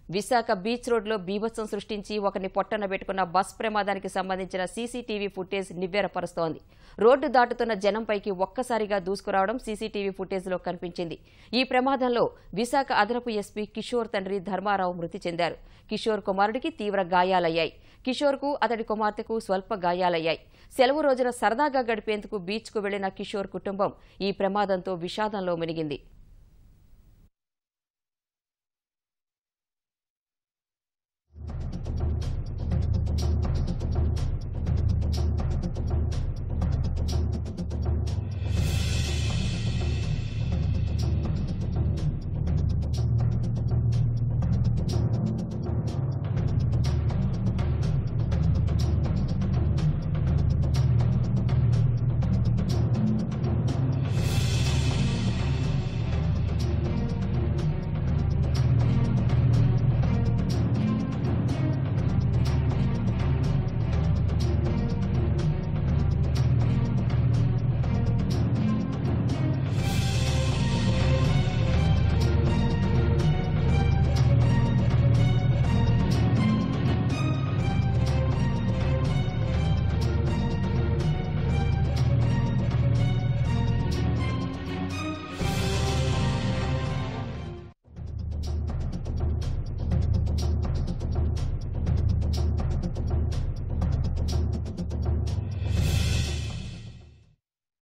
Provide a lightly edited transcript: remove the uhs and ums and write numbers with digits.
Visakha beach రోడ్లో బీభత్సం సృష్టించి ఒకరిని పొట్టన పెట్టుకున్న బస్ ప్రమాదానికి సంబంధించిన సీసీటీవీ ఫుటేజ్ నివ్వెరపరుస్తోంది. రోడ్డు దాటుతున్న జనంపైకి ఒక్కసారిగా దూసుకురావడం సీసీటీవీ ఫుటేజ్లో కనిపించింది. ఈ ప్రమాదంలో విశాఖ అదనపు ఎస్పీ కిషోర్ తండ్రి ధర్మారావు మృతి చెందారు. కిషోర్ కుమారుడికి తీవ్ర గాయాలయ్యాయి. కిషోర్కు అతడి కుమార్తెకు స్వల్ప గాయాలయ్యాయి. సెలవు రోజున సరదాగా గడిపేందుకు బీచ్కు వెళ్లిన కిషోర్ కుటుంబం ఈ ప్రమాదంతో విషాదంలో మునిగింది.